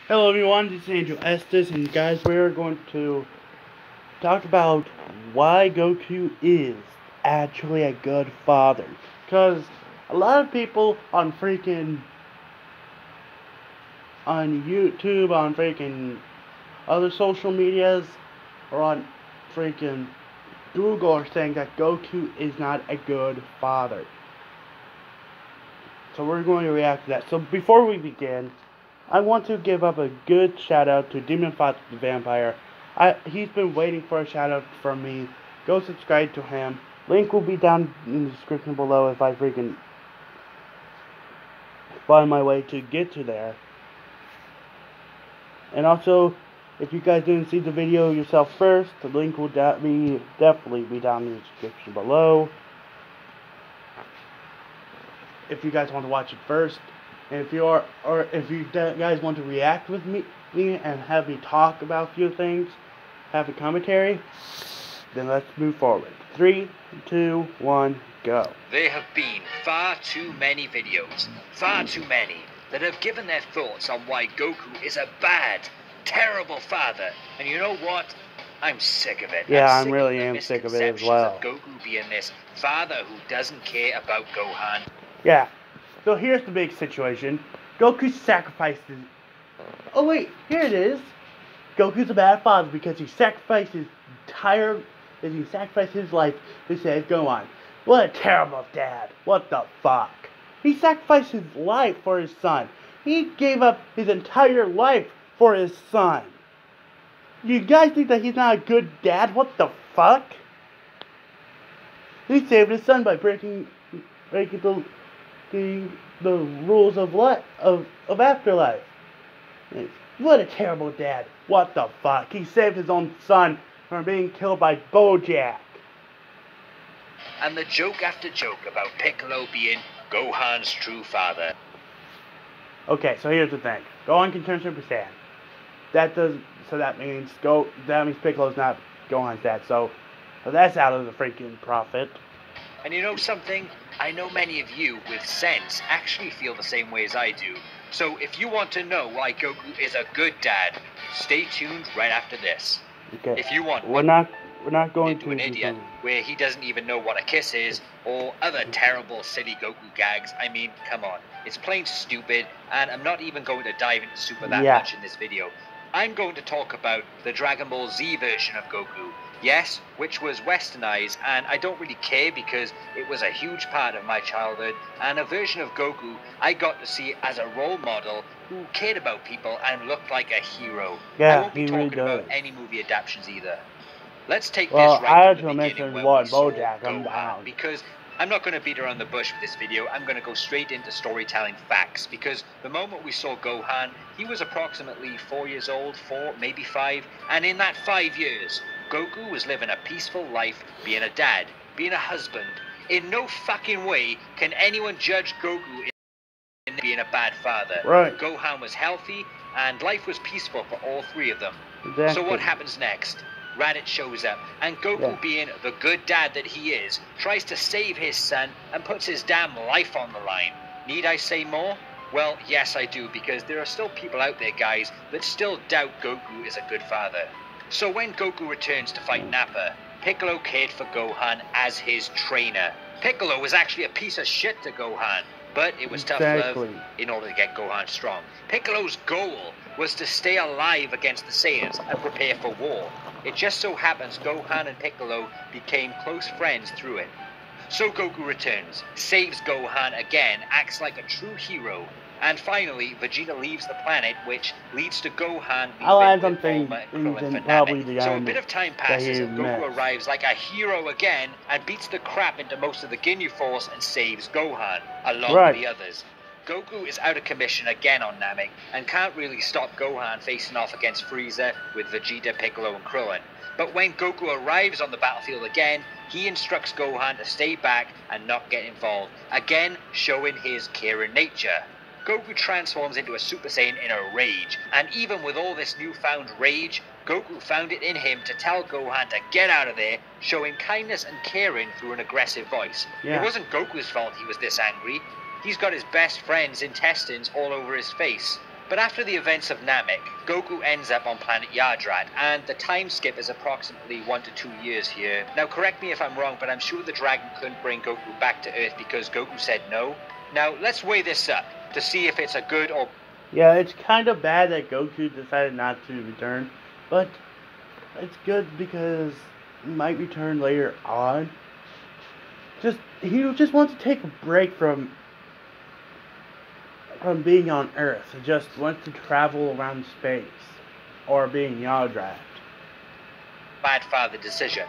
Hello everyone, this is Angel Estes, and guys, we're going to talk about why Goku is actually a good father. Because a lot of people on YouTube, on other social medias, or on Google are saying that Goku is not a good father. So we're going to react to that. So before we begin, I want to give up a good shout out to Demon Fox the Vampire. He's been waiting for a shout out from me. Go subscribe to him. Link will be down in the description below if I find my way to get to there. And also, if you guys didn't see the video yourself first, the link will definitely be down in the description below. If you guys want to watch it first. And if you guys want to react with me and have me talk about a few things, have a commentary, then let's move forward. 3, 2, 1, go. There have been far too many videos, far too many, that have given their thoughts on why Goku is a bad, terrible father. And you know what? I'm sick of it. Yeah, I really am sick of it as well. Of Goku being this father who doesn't care about Gohan. Yeah. So here's the big situation. Goku sacrifices... Oh wait, here it is. Goku's a bad father because he sacrificed his life to save Gohan. What a terrible dad. What the fuck? He sacrificed his life for his son. He gave up his entire life for his son. You guys think that he's not a good dad? What the fuck? He saved his son by breaking the rules of afterlife. What a terrible dad. What the fuck? He saved his own son from being killed by Bojack. And the joke after joke about Piccolo being Gohan's true father. Okay, so here's the thing. Gohan can turn Super Saiyan. That means Piccolo's not Gohan's dad. So that's out of the freaking profit. And you know something? I know many of you with sense actually feel the same way as I do. So if you want to know why Goku is a good dad, stay tuned right after this. Okay. If you want, we're not going into an idiot where he doesn't even know what a kiss is, or other terrible silly Goku gags. I mean, come on, it's plain stupid, and I'm not even going to dive into Super that much in this video. I'm going to talk about the Dragon Ball Z version of Goku. Yes, which was westernized, and I don't really care because it was a huge part of my childhood, and a version of Goku I got to see as a role model who cared about people and looked like a hero. Yeah, I won't be talking about any movie adaptations either. Let's take this right from the beginning where we saw Gohan, because I'm not going to beat around the bush with this video. I'm going to go straight into storytelling facts, because the moment we saw Gohan, he was approximately 4 years old, 4, maybe 5, and in that 5 years, Goku was living a peaceful life, being a dad, being a husband. In no fucking way can anyone judge Goku in being a bad father. Right. Gohan was healthy, and life was peaceful for all three of them. Exactly. So what happens next? Raditz shows up, and Goku, being the good dad that he is, tries to save his son and puts his damn life on the line. Need I say more? Well, yes I do, because there are still people out there, guys, that still doubt Goku is a good father. So when Goku returns to fight Nappa, Piccolo cared for Gohan as his trainer. Piccolo was actually a piece of shit to Gohan, but it was tough love in order to get Gohan strong. Piccolo's goal was to stay alive against the Saiyans and prepare for war. It just so happens Gohan and Piccolo became close friends through it. So Goku returns, saves Gohan again, acts like a true hero, and finally Vegeta leaves the planet, which leads to Gohan being with Bulma and Krillin for Namek. So a bit of time passes and Goku arrives like a hero again and beats the crap into most of the Ginyu Force and saves Gohan, along with the others. Goku is out of commission again on Namek and can't really stop Gohan facing off against Frieza with Vegeta, Piccolo and Krillin. But when Goku arrives on the battlefield again, he instructs Gohan to stay back and not get involved, again showing his caring nature. Goku transforms into a Super Saiyan in a rage, and even with all this newfound rage, Goku found it in him to tell Gohan to get out of there, showing kindness and caring through an aggressive voice. It wasn't Goku's fault he was this angry. He's got his best friend's intestines all over his face. But after the events of Namek, Goku ends up on planet Yardrat, and the time skip is approximately 1 to 2 years here. Now correct me if I'm wrong, but I'm sure the dragon couldn't bring Goku back to Earth because Goku said no. Now let's weigh this up to see if it's a good or... Yeah, it's kind of bad that Goku decided not to return, but it's good because he might return later on. He just wants to take a break from being on Earth. He just wants to travel around space or being Yardrat. bad father decision.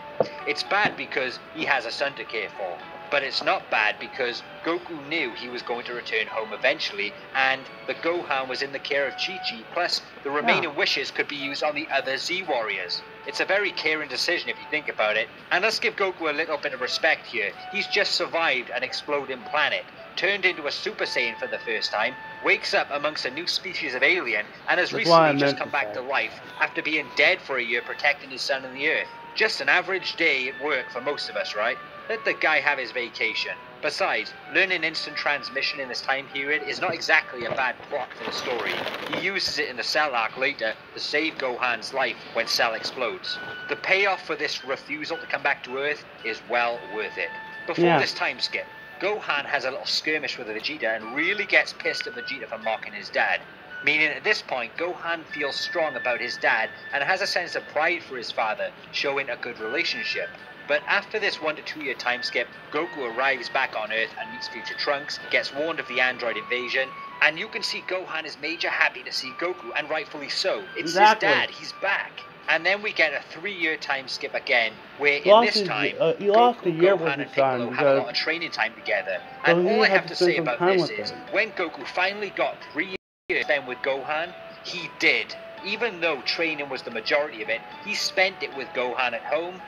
It's bad because he has a son to care for, but it's not bad because Goku knew he was going to return home eventually, and the Gohan was in the care of Chi-Chi, plus the remaining wishes could be used on the other Z-Warriors. It's a very caring decision if you think about it, and let's give Goku a little bit of respect here. He's just survived an exploding planet, turned into a Super Saiyan for the first time, wakes up amongst a new species of alien, and has recently just come back to life after being dead for a year protecting his son and the Earth. Just an average day at work for most of us, right? Let the guy have his vacation. Besides, learning instant transmission in this time period is not exactly a bad plot for the story. He uses it in the Cell arc later to save Gohan's life when Cell explodes. The payoff for this refusal to come back to Earth is well worth it. Before this time skip, Gohan has a little skirmish with Vegeta and really gets pissed at Vegeta for mocking his dad. Meaning at this point, Gohan feels strong about his dad and has a sense of pride for his father, showing a good relationship. But after this 1 to 2 year time skip, Goku arrives back on Earth and meets future Trunks, gets warned of the android invasion, and you can see Gohan is major happy to see Goku, and rightfully so. It's his dad, he's back. And then we get a 3-year time skip again, where in this time, Goku, Gohan, and Piccolo have a lot of training time together. And all I have to say about this is, when Goku finally got 3 years spent with Gohan, he did. Even though training was the majority of it, he spent it with Gohan at home.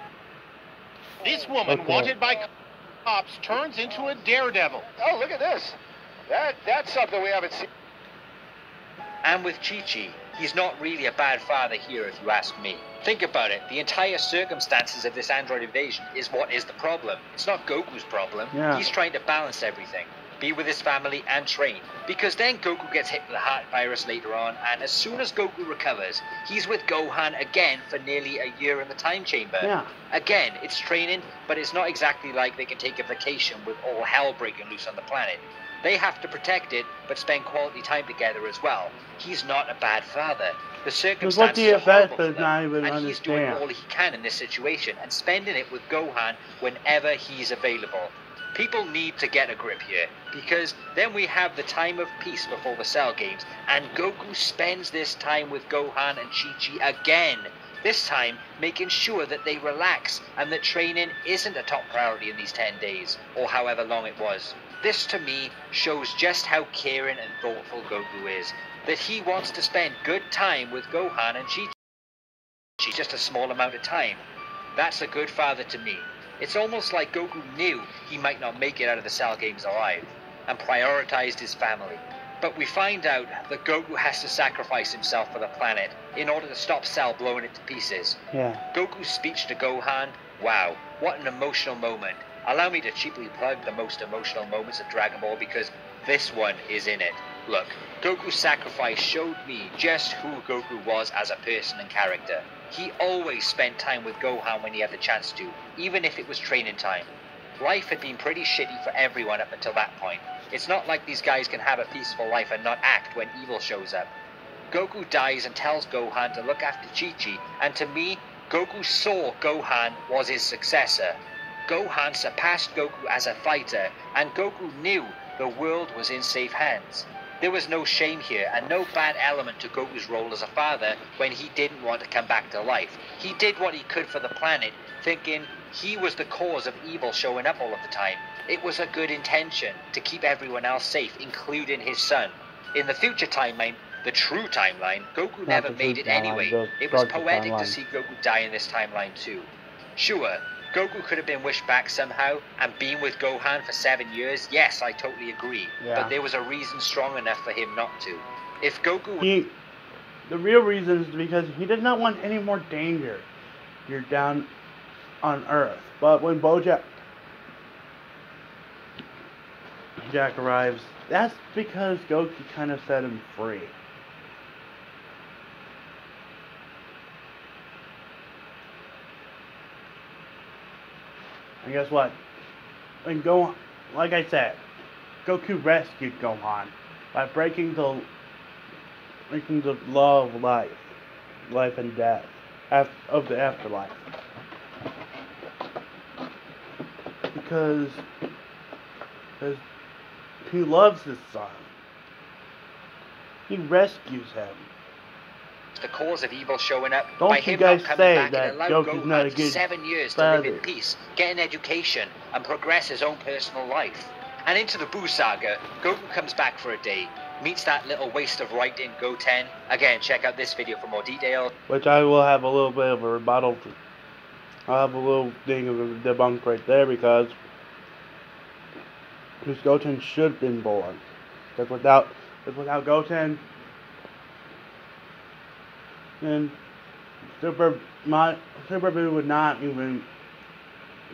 This woman, wanted by cops, turns into a daredevil. Oh, look at this. That's something we haven't seen. And with Chi-Chi, he's not really a bad father here if you ask me. Think about it, the entire circumstances of this android invasion is what is the problem. It's not Goku's problem. He's trying to balance everything. Be with his family and train. Because then Goku gets hit with a heart virus later on, and as soon as Goku recovers, he's with Gohan again for nearly a year in the time chamber. Again, it's training, but it's not exactly like they can take a vacation with all hell breaking loose on the planet. They have to protect it, but spend quality time together as well. He's not a bad father. The circumstances are horrible for them, and he's doing all he can in this situation, and spending it with Gohan whenever he's available. People need to get a grip here, because then we have the time of peace before the Cell games, and Goku spends this time with Gohan and Chi-Chi again. This time, making sure that they relax, and that training isn't a top priority in these 10 days, or however long it was. This, to me, shows just how caring and thoughtful Goku is, that he wants to spend good time with Gohan and Chi-Chi, just a small amount of time. That's a good father to me. It's almost like Goku knew he might not make it out of the Cell games alive, and prioritized his family. But we find out that Goku has to sacrifice himself for the planet in order to stop Cell blowing it to pieces. Goku's speech to Gohan, wow, what an emotional moment. Allow me to cheaply plug the most emotional moments of Dragon Ball because this one is in it. Look, Goku's sacrifice showed me just who Goku was as a person and character. He always spent time with Gohan when he had the chance to, even if it was training time. Life had been pretty shitty for everyone up until that point. It's not like these guys can have a peaceful life and not act when evil shows up. Goku dies and tells Gohan to look after Chi-Chi, and to me, Goku saw Gohan was his successor. Gohan surpassed Goku as a fighter, and Goku knew the world was in safe hands. There was no shame here, and no bad element to Goku's role as a father when he didn't want to come back to life. He did what he could for the planet, thinking he was the cause of evil showing up all of the time. It was a good intention to keep everyone else safe, including his son. In the future timeline, the true timeline, Goku never made it anyway. It was poetic to see Goku die in this timeline too. Sure, Goku could have been wished back somehow and been with Gohan for 7 years. Yes, I totally agree. But there was a reason strong enough for him not to. If Goku... The real reason is because he did not want any more danger. You're down on Earth. But when Jack arrives, that's because Goku kind of set him free. And guess what? And like I said, Goku rescued Gohan by breaking the law of life and death, of the afterlife. Because he loves his son. He rescues him. The cause of evil showing up Don't by you him guys not coming say back that and allowed Goku's not a Gohan good 7 years to father. live in peace, get an education, and progress his own personal life. And into the Buu saga, Goku comes back for a day, meets that little waste of right in Goten. Again, check out this video for more detail. Which I will have a little bit of a rebuttal to. I'll have a little thing of a debunk right there because Goten should have been born. Because without Goten, then Super Buu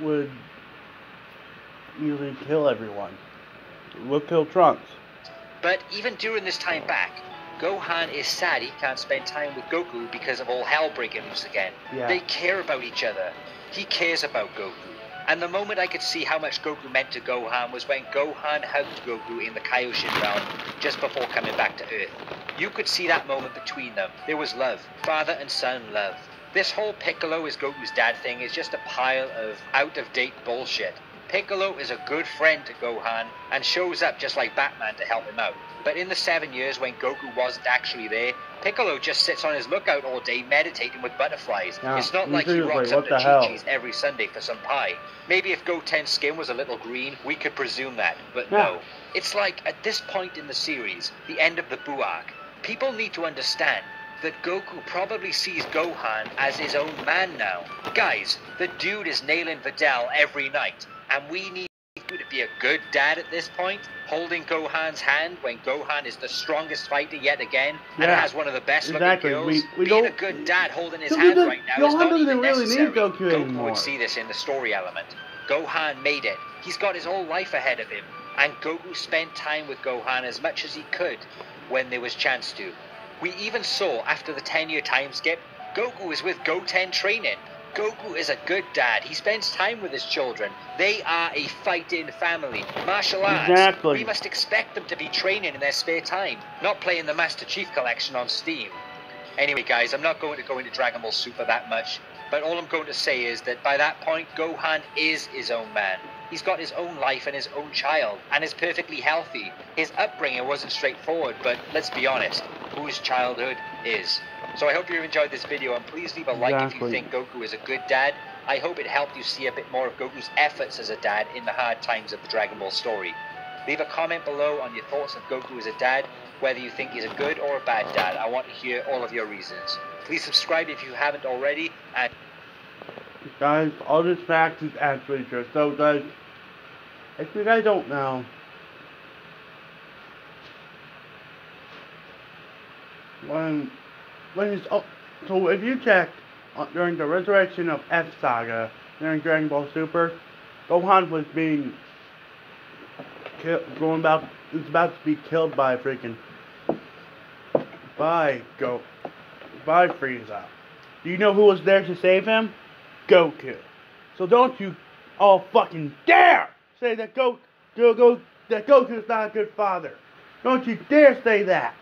would usually kill everyone. Would kill Trunks. But even during this time back, Gohan is sad he can't spend time with Goku because of all hell breaking loose again. Yeah. They care about each other. He cares about Goku. And the moment I could see how much Goku meant to Gohan was when Gohan hugged Goku in the Kaioshin realm just before coming back to Earth. You could see that moment between them. There was love. Father and son love. This whole Piccolo is Goku's dad thing is just a pile of out-of-date bullshit. Piccolo is a good friend to Gohan and shows up just like Batman to help him out. But in the 7 years when Goku wasn't actually there, Piccolo just sits on his lookout all day meditating with butterflies. Yeah, it's not like he seriously, rocks what up to the hell? Chi-Chi's every Sunday for some pie. Maybe if Goten's skin was a little green, we could presume that, but Yeah. no. It's like, at this point in the series, the end of the Buu arc, people need to understand that Goku probably sees Gohan as his own man now. Guys, the dude is nailing Videl every night, and we need to be a good dad at this point, holding Gohan's hand when Gohan is the strongest fighter yet again, and Yeah, has one of the best exactly. looking girls. We Being a don't- good dad holding his Goku hand doesn't- right now is Gohan not doesn't even really need necessary. Goku anymore. would see this in the story element. Gohan made it. He's got his whole life ahead of him, and Goku spent time with Gohan as much as he could when there was chance to. We even saw, after the 10-year time skip, Goku is with Goten training. Goku is a good dad. He spends time with his children. They are a fighting family. Martial arts. Exactly. We must expect them to be training in their spare time, not playing the Master Chief Collection on Steam. Anyway, guys, I'm not going to go into Dragon Ball Super that much, but all I'm going to say is that by that point, Gohan is his own man. He's got his own life and his own child, and is perfectly healthy. His upbringing wasn't straightforward, but let's be honest, whose childhood is? So I hope you enjoyed this video, and please leave a like if you Exactly. think Goku is a good dad. I hope it helped you see a bit more of Goku's efforts as a dad in the hard times of the Dragon Ball story. Leave a comment below on your thoughts of Goku as a dad, whether you think he's a good or a bad dad. I want to hear all of your reasons. Please subscribe if you haven't already, and Guys, all this facts is actually true. So, guys, if you guys don't know, so if you check during the resurrection of F Saga during Dragon Ball Super, Gohan was being about to be killed by by Frieza. Do you know who was there to save him? Goku. So don't you all fucking dare say that Goku's not a good father. Don't you dare say that.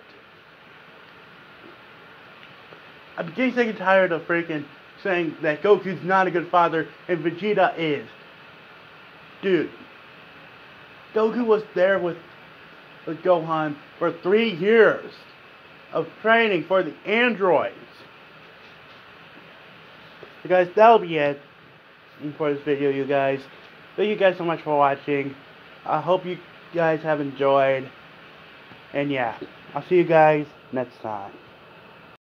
I'm getting sick and tired of saying that Goku's not a good father and Vegeta is. Dude, Goku was there with Gohan for 3 years of training for the androids. So guys, that'll be it for this video, you guys. Thank you guys so much for watching. I hope you guys have enjoyed. And yeah, I'll see you guys next time.